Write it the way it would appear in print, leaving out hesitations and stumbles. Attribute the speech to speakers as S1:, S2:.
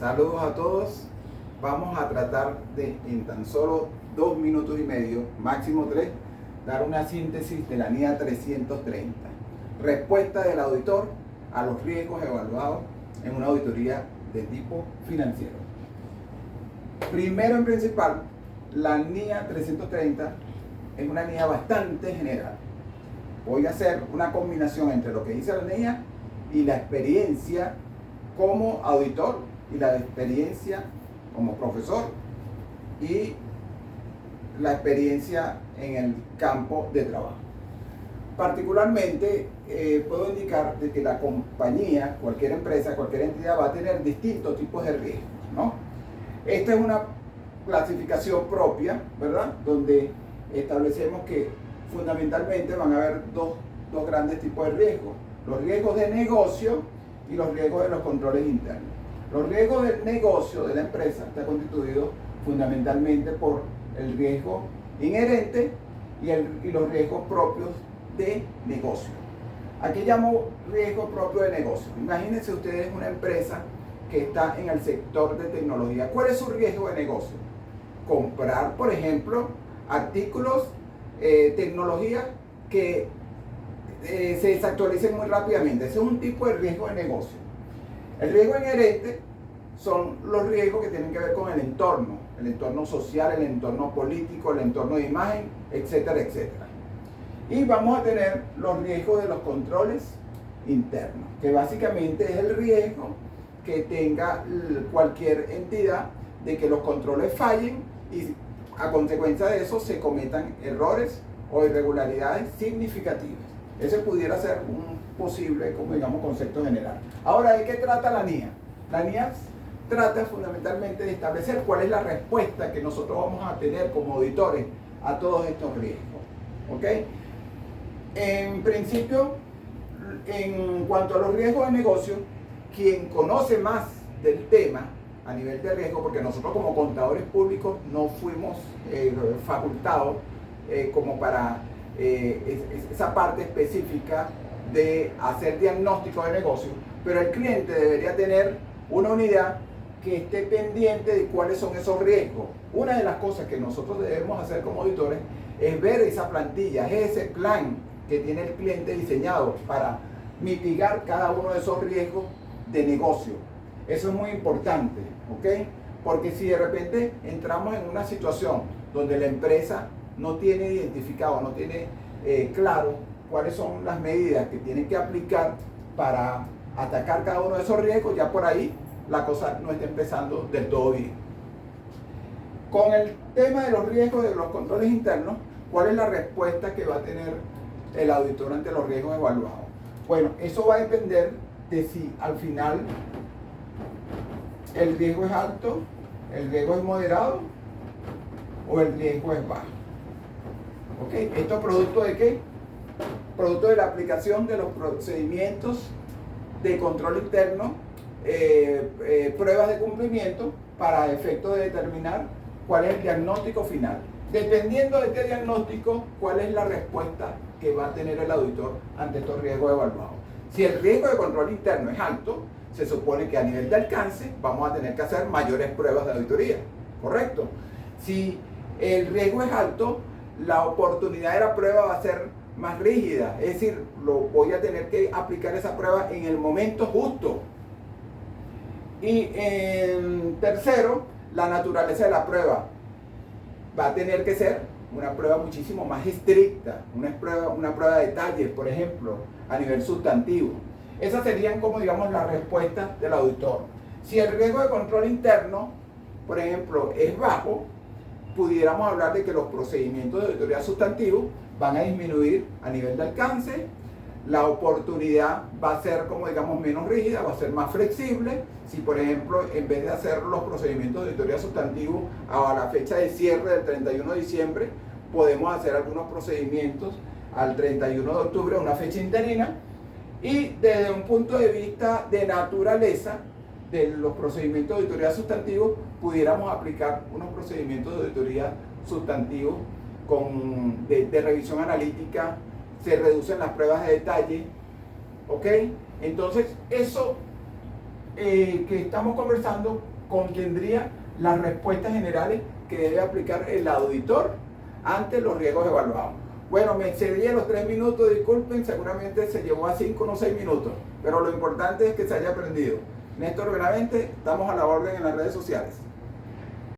S1: Saludos a todos. Vamos a tratar de, en tan solo 2 minutos y medio, máximo 3, dar una síntesis de la NIA 330. Respuesta del auditor a los riesgos evaluados en una auditoría de tipo financiero. Primero en principal, la NIA 330 es una NIA bastante general. Voy a hacer una combinación entre lo que dice la NIA y la experiencia como auditor y la experiencia como profesor y la experiencia en el campo de trabajo. Particularmente puedo indicar de que la compañía, cualquier empresa, cualquier entidad va a tener distintos tipos de riesgos, ¿no? Esta es una clasificación propia, ¿verdad? Donde establecemos que fundamentalmente van a haber dos grandes tipos de riesgos: los riesgos de negocio y los riesgos de los controles internos. Los riesgos del negocio de la empresa está constituido fundamentalmente por el riesgo inherente y los riesgos propios de negocio. ¿A qué llamo riesgo propio de negocio? Imagínense ustedes una empresa que está en el sector de tecnología. ¿Cuál es su riesgo de negocio? Comprar, por ejemplo, artículos, tecnología que se desactualicen muy rápidamente. Ese es un tipo de riesgo de negocio. El riesgo inherente son los riesgos que tienen que ver con el entorno social, el entorno político, el entorno de imagen, etcétera, etcétera. Y vamos a tener los riesgos de los controles internos, que básicamente es el riesgo que tenga cualquier entidad de que los controles fallen y a consecuencia de eso se cometan errores o irregularidades significativas. Ese pudiera ser un posible, como digamos, concepto general. Ahora, ¿de qué trata la NIA? La NIA trata fundamentalmente de establecer cuál es la respuesta que nosotros vamos a tener como auditores a todos estos riesgos. ¿Ok? En principio, en cuanto a los riesgos de negocio, quien conoce más del tema a nivel de riesgo, porque nosotros como contadores públicos no fuimos facultados como para esa parte específica de hacer diagnóstico de negocio, pero el cliente debería tener una unidad que esté pendiente de cuáles son esos riesgos. Una de las cosas que nosotros debemos hacer como auditores es ver esa plantilla, es ese plan que tiene el cliente diseñado para mitigar cada uno de esos riesgos de negocio. Eso es muy importante, ¿ok? Porque si de repente entramos en una situación donde la empresa no tiene identificado, no tiene claro cuáles son las medidas que tienen que aplicar para atacar cada uno de esos riesgos, ya por ahí la cosa no está empezando del todo bien. Con el tema de los riesgos de los controles internos, ¿cuál es la respuesta que va a tener el auditor ante los riesgos evaluados? Bueno, eso va a depender de si al final el riesgo es alto, el riesgo es moderado o el riesgo es bajo. ¿Ok? ¿Esto es producto de qué? Producto de la aplicación de los procedimientos de control interno, pruebas de cumplimiento para efecto de determinar cuál es el diagnóstico final. Dependiendo de este diagnóstico, cuál es la respuesta que va a tener el auditor ante estos riesgos evaluados. Si el riesgo de control interno es alto, se supone que a nivel de alcance vamos a tener que hacer mayores pruebas de auditoría, ¿correcto? Si el riesgo es alto, la oportunidad de la prueba va a ser más rígida, es decir, voy a tener que aplicar esa prueba en el momento justo. Y en tercero, la naturaleza de la prueba va a tener que ser una prueba muchísimo más estricta, una prueba de detalles, por ejemplo, a nivel sustantivo. Esas serían como, digamos, las respuestas del auditor. Si el riesgo de control interno, por ejemplo, es bajo, pudiéramos hablar de que los procedimientos de auditoría sustantivo van a disminuir a nivel de alcance, la oportunidad va a ser, como digamos, menos rígida, va a ser más flexible. Si, por ejemplo, en vez de hacer los procedimientos de auditoría sustantivo a la fecha de cierre del 31 de diciembre, podemos hacer algunos procedimientos al 31 de octubre, una fecha interina. Y desde un punto de vista de naturaleza de los procedimientos de auditoría sustantivos, pudiéramos aplicar unos procedimientos de auditoría sustantivos de revisión analítica. Se reducen las pruebas de detalle, ¿ok? Entonces, eso que estamos conversando contendría las respuestas generales que debe aplicar el auditor ante los riesgos evaluados. Bueno, me excedí en los 3 minutos, disculpen, seguramente se llevó a 5 o 6 minutos, pero lo importante es que se haya aprendido. Néstor Benavente, estamos a la orden en las redes sociales.